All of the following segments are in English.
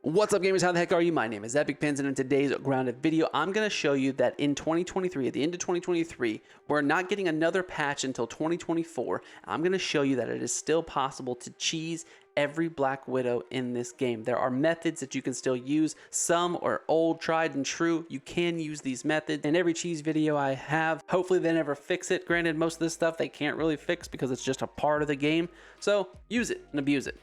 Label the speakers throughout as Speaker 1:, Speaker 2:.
Speaker 1: What's up, gamers? How the heck are you? My name is Epic Pins, and in today's grounded video, I'm going to show you that in 2023, at the end of 2023, we're not getting another patch until 2024. I'm going to show you that it is still possible to cheese every Black Widow in this game. There are methods that you can still use. Some are old, tried and true. You can use these methods. In every cheese video I have, hopefully they never fix it. Granted, most of this stuff they can't really fix because it's just a part of the game. So use it and abuse it.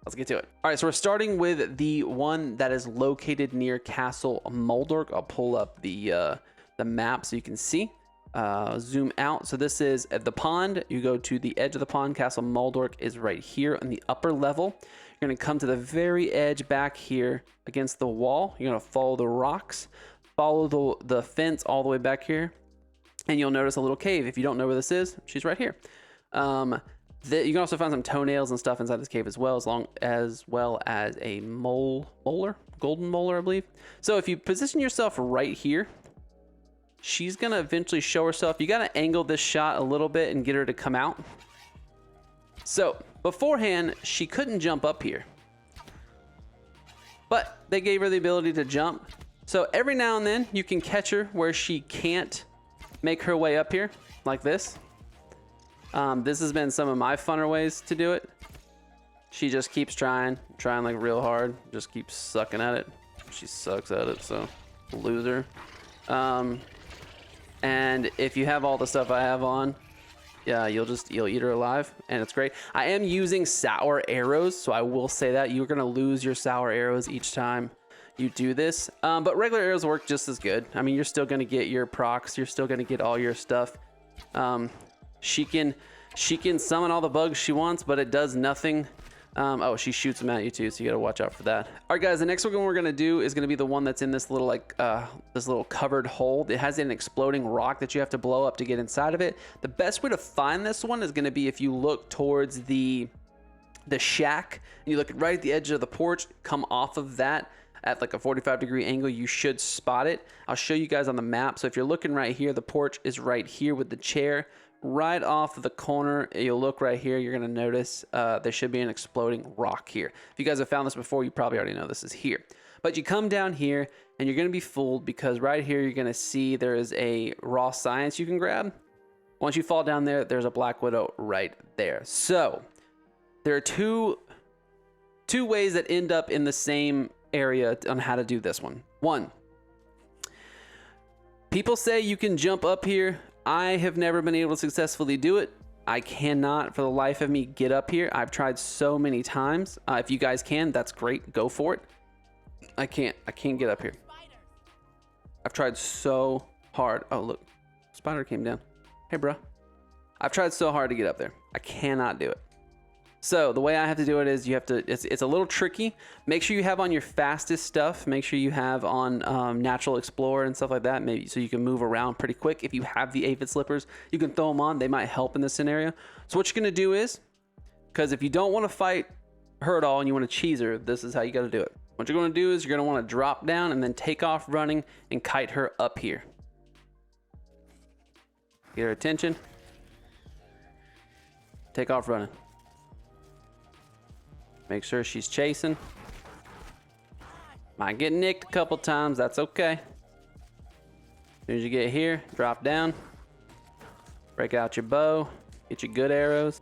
Speaker 1: Let's get to it. All right, so we're starting with the one that is located near Castle Moldorc. I'll pull up the map so you can see. Zoom out. So this is at the pond. You go to the edge of the pond. Castle Moldorc is right here on the upper level. You're going to come to the very edge back here against the wall. You're going to follow the rocks, follow the fence all the way back here, and you'll notice a little cave. If you don't know where this is, she's right here. You can also find some toenails and stuff inside this cave as well as a golden molar, I believe. So if you position yourself right here, she's gonna eventually show herself. You gotta angle this shot a little bit and get her to come out. So beforehand, she couldn't jump up here, but they gave her the ability to jump. So every now and then you can catch her where she can't make her way up here like this. This has been some of my funner ways to do it. She just keeps trying like real hard, just keeps sucking at it. She sucks at it, so loser. And if you have all the stuff I have on, yeah, you'll eat her alive, and it's great. I am using sour arrows, so I will say that you're gonna lose your sour arrows each time you do this. But regular arrows work just as good. I mean, you're still gonna get your procs, you're still gonna get all your stuff. She can summon all the bugs she wants, but it does nothing. Oh, she shoots them at you too, so you gotta watch out for that. All right, guys, the next one we're gonna do is gonna be the one that's in this little this little covered hole. It has an exploding rock that you have to blow up to get inside of it. The best way to find this one is gonna be if you look towards the shack and you look right at the edge of the porch, come off of that at like a 45-degree angle, you should spot it. I'll show you guys on the map. So if you're looking right here, the porch is right here with the chair. Right off of the corner, you'll look right here, you're gonna notice there should be an exploding rock here. If you guys have found this before, you probably already know this is here. But you come down here and you're gonna be fooled because right here you're gonna see there is a raw science you can grab. Once you fall down there, there's a Black Widow right there. So there are two ways that end up in the same area on how to do this one. One, people say you can jump up here. I have never been able to successfully do it. I cannot for the life of me get up here. I've tried so many times. If you guys can, that's great. Go for it. I can't get up here. I've tried so hard. Oh, look, spider came down. Hey, bro. I've tried so hard to get up there. I cannot do it. So the way I have to do it is you have to, it's a little tricky. Make sure you have on your fastest stuff. Make sure you have on Natural Explorer and stuff like that, maybe so you can move around pretty quick. If you have the aphid slippers, you can throw them on. They might help in this scenario. So what you're gonna do is, because if you don't want to fight her at all and you want to cheese her, this is how you got to do it. What you're gonna do is you're gonna want to drop down and then take off running and kite her up here. Get her attention. Take off running. Make sure she's chasing. Might get nicked a couple times, that's okay. As soon as you get here, drop down. Break out your bow, get your good arrows.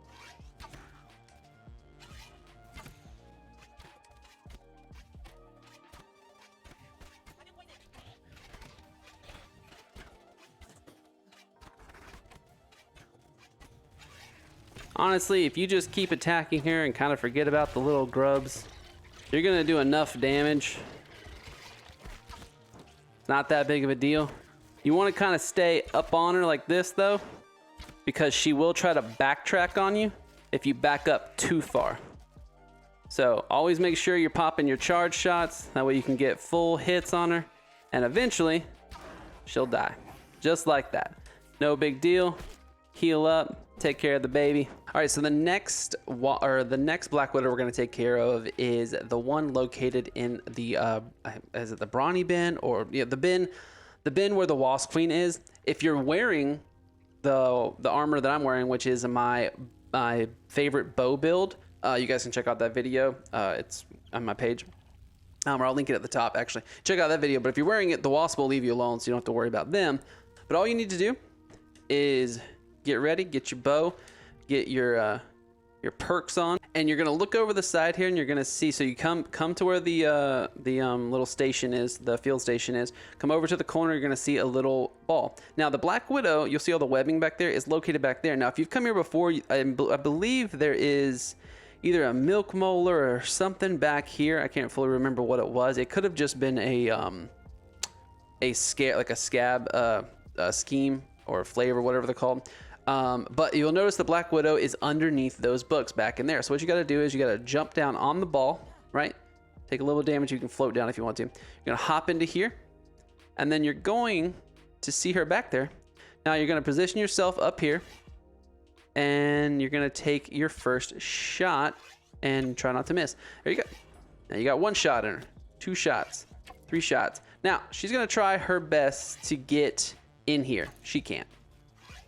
Speaker 1: Honestly, if you just keep attacking her and kind of forget about the little grubs, you're gonna do enough damage. It's not that big of a deal. You want to kind of stay up on her like this though, because she will try to backtrack on you if you back up too far. So always make sure you're popping your charge shots. That way you can get full hits on her, and eventually she'll die. Just like that. No big deal. Heal up. Take care of the baby. All right, so the next Black Widow we're gonna take care of is the one located in the is it the brawny bin, or yeah, the bin where the Wasp Queen is. If you're wearing the armor that I'm wearing, which is my favorite bow build, you guys can check out that video. It's on my page. Or I'll link it at the top, actually. Check out that video. But if you're wearing it, the wasp will leave you alone, so you don't have to worry about them. But all you need to do is get ready, get your bow, get your perks on, and you're gonna look over the side here, and you're gonna see. So you come to where the little station is, the field station is. Come over to the corner. You're gonna see a little ball. Now the Black Widow, you'll see all the webbing back there, is located back there. Now if you've come here before, I believe there is either a milk molar or something back here. I can't fully remember what it was. It could have just been a scab scheme or flavor, whatever they're called. But you'll notice the Black Widow is underneath those books back in there. So what you got to do is you got to jump down on the ball, right? Take a little damage. You can float down if you want to. You're going to hop into here, and then you're going to see her back there. Now you're going to position yourself up here, and you're going to take your first shot and try not to miss. There you go. Now you got one shot in her, 2 shots, 3 shots. Now she's going to try her best to get in here. She can't.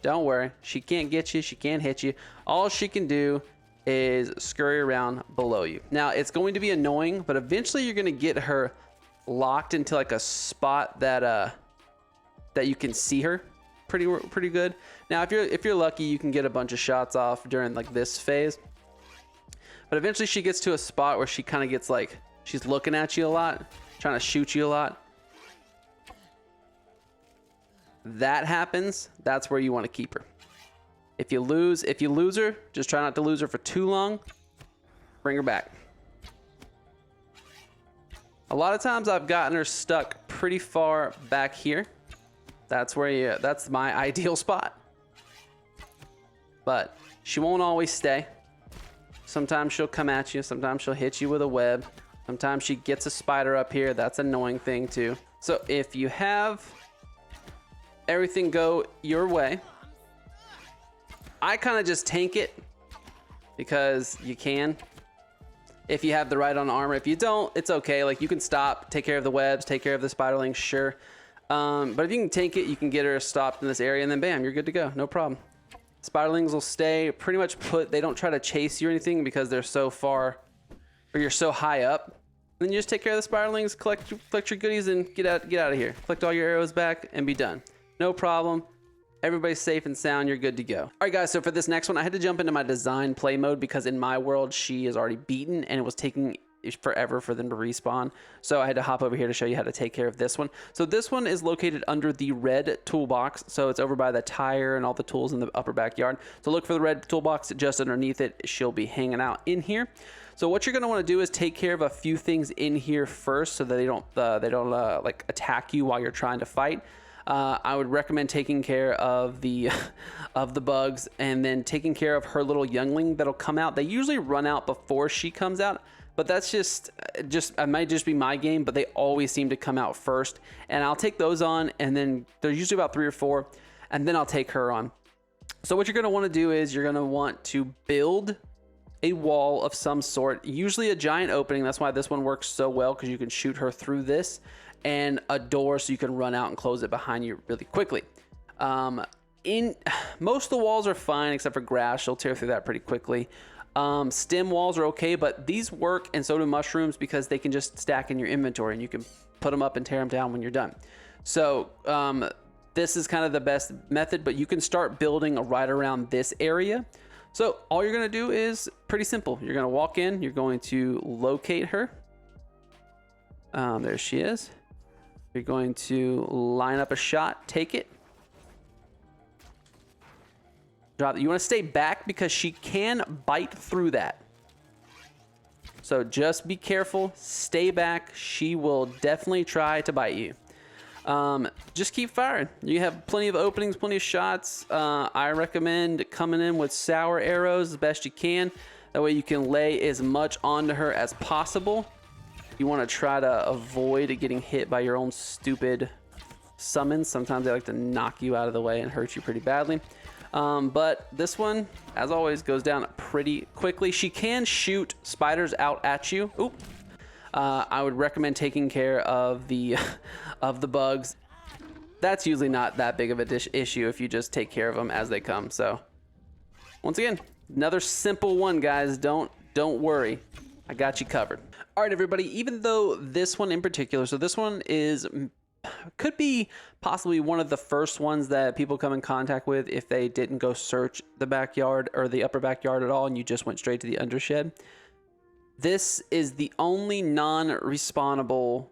Speaker 1: Don't worry. She can't get you. She can't hit you. All she can do is scurry around below you. Now it's going to be annoying, but eventually you're going to get her locked into like a spot that you can see her pretty good. Now if you're lucky, you can get a bunch of shots off during like this phase. But eventually she gets to a spot where she kind of gets like, she's looking at you a lot, trying to shoot you a lot. That happens, that's where you want to keep her. If you lose her, just try not to lose her for too long. Bring her back. A lot of times I've gotten her stuck pretty far back here. That's my ideal spot. But she won't always stay. Sometimes she'll come at you. Sometimes she'll hit you with a web. Sometimes she gets a spider up here. That's an annoying thing too. So if you have everything go your way, I kind of just tank it because you can. If you have the right on armor. If you don't, it's okay. Like you can stop, take care of the webs, take care of the spiderlings, sure. But if you can tank it, you can get her stopped in this area, and then bam, you're good to go. No problem. Spiderlings will stay pretty much put. They don't try to chase you or anything because they're so far, or you're so high up. And then you just take care of the spiderlings, collect your goodies, and get out of here. Collect all your arrows back, and be done. No problem. Everybody's safe and sound. You're good to go. All right, guys. So for this next one, I had to jump into my design play mode because in my world, she is already beaten, and it was taking forever for them to respawn. So I had to hop over here to show you how to take care of this one. So this one is located under the red toolbox. So it's over by the tire and all the tools in the upper backyard. So look for the red toolbox just underneath it. She'll be hanging out in here. So what you're going to want to do is take care of a few things in here first so that they don't like attack you while you're trying to fight. I would recommend taking care of the bugs, and then taking care of her little youngling that'll come out. They usually run out before she comes out, but that's just it might just be my game, but they always seem to come out first. And I'll take those on, and then there's usually about 3 or 4, and then I'll take her on. So what you're going to want to do is you're going to want to build a wall of some sort, usually a giant opening. That's why this one works so well, because you can shoot her through this, and a door so you can run out and close it behind you really quickly. In most of the walls are fine except for grass. She'll tear through that pretty quickly. Stem walls are okay, but these work, and so do mushrooms, because they can just stack in your inventory and you can put them up and tear them down when you're done. So this is kind of the best method, but you can start building right around this area. So all you're going to do is pretty simple. You're going to walk in, you're going to locate her. There she is. You're going to line up a shot, take it. Drop it. You want to stay back because she can bite through that. So just be careful, stay back. She will definitely try to bite you. Just keep firing. You have plenty of openings, plenty of shots. I recommend coming in with sour arrows as best you can. That way you can lay as much onto her as possible. You want to try to avoid getting hit by your own stupid summons. Sometimes they like to knock you out of the way and hurt you pretty badly. But this one, as always, goes down pretty quickly. She can shoot spiders out at you. Oop. I would recommend taking care of the bugs. That's usually not that big of a issue if you just take care of them as they come. So once again, another simple one, guys. Don't worry. I got you covered. All right, everybody, even though this one in particular, so this one could be possibly one of the first ones that people come in contact with if they didn't go search the backyard or the upper backyard at all and you just went straight to the undershed. This is the only non-respawnable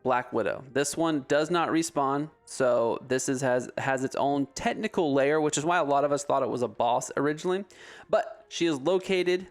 Speaker 1: Black Widow. This one does not respawn, so this has its own technical layer, which is why a lot of us thought it was a boss originally. But she is located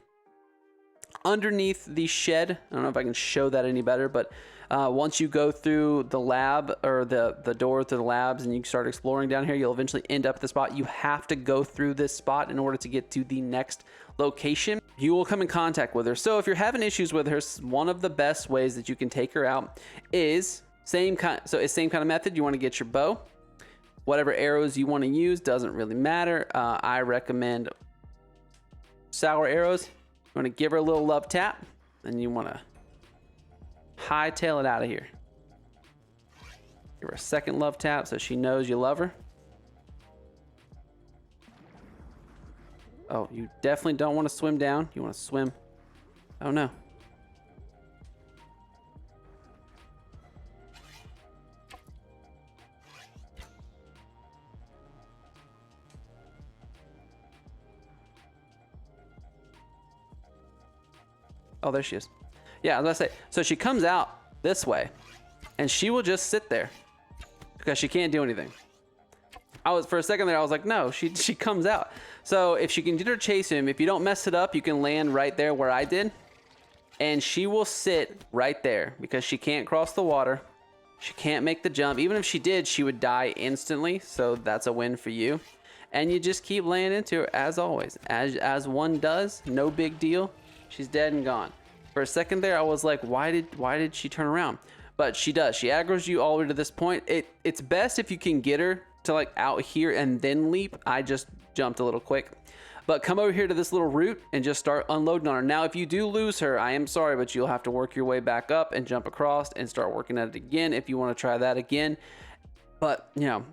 Speaker 1: underneath the shed. I don't know if I can show that any better, but once you go through the lab or the door to the labs and you start exploring down here, you'll eventually end up at the spot. You have to go through this spot in order to get to the next location. You will come in contact with her. So if you're having issues with her, one of the best ways that you can take her out is same kind of method. You want to get your bow. Whatever arrows you want to use doesn't really matter. I recommend sour arrows. You want to give her a little love tap, and you want to hightail it out of here. Give her a second love tap so she knows you love her. Oh, you definitely don't want to swim down. You want to swim. Oh no. Oh, there she is. Yeah, I was gonna say, so she comes out this way and she will just sit there because she can't do anything. For a second there, I was like, no, she comes out. So if she can get her chase him, if you don't mess it up, you can land right there where I did. And she will sit right there because she can't cross the water. She can't make the jump. Even if she did, she would die instantly. So that's a win for you. And you just keep laying into her as always. As one does, no big deal. She's dead and gone. For a second there, I was like, why did she turn around? But she does. She aggroes you all the way to this point. It's best if you can get her to like out here and then leap. I just jumped a little quick. But come over here to this little root and just start unloading on her. Now, if you do lose her, I am sorry, but you'll have to work your way back up and jump across and start working at it again if you want to try that again. But, you know,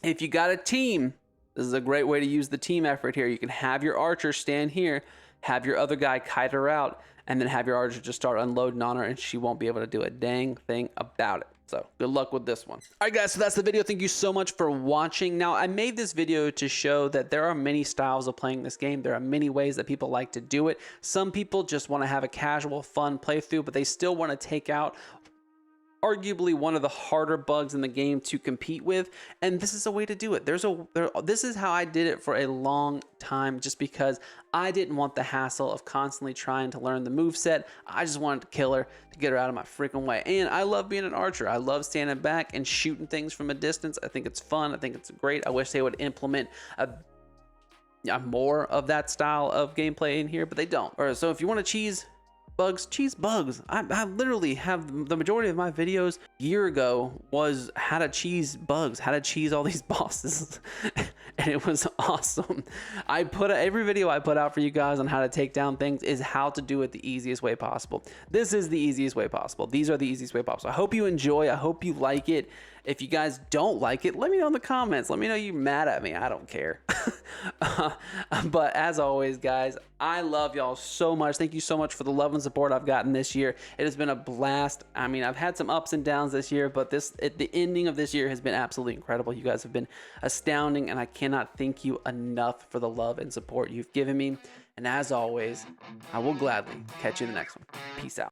Speaker 1: if you got a team, this is a great way to use the team effort here. You can have your archer stand here, have your other guy kite her out, and then have your archer just start unloading on her, and she won't be able to do a dang thing about it. So good luck with this one. All right, guys, so that's the video. Thank you so much for watching. Now, I made this video to show that there are many styles of playing this game. There are many ways that people like to do it. Some people just want to have a casual, fun playthrough, but they still want to take out arguably one of the harder bugs in the game to compete with, and this is a way to do it. This is how I did it for a long time, just because I didn't want the hassle of constantly trying to learn the moveset. I just wanted to kill her, to get her out of my freaking way. And I love being an archer. I love standing back and shooting things from a distance. I think it's fun. I think it's great. I wish they would implement more of that style of gameplay in here, but they don't. All right, so if you want to cheese bugs. I literally have the majority of my videos a year ago was how to cheese bugs, how to cheese all these bosses, and it was awesome. Every video I put out for you guys on how to take down things is how to do it the easiest way possible. This is the easiest way possible. These are the easiest way possible. I hope you enjoy. I hope you like it. If you guys don't like it, let me know in the comments. Let me know you're mad at me. I don't care. But as always, guys, I love y'all so much. Thank you so much for the love and support I've gotten this year. It has been a blast. I mean, I've had some ups and downs this year, but the ending of this year has been absolutely incredible. You guys have been astounding, and I cannot thank you enough for the love and support you've given me. And as always, I will gladly catch you in the next one. Peace out.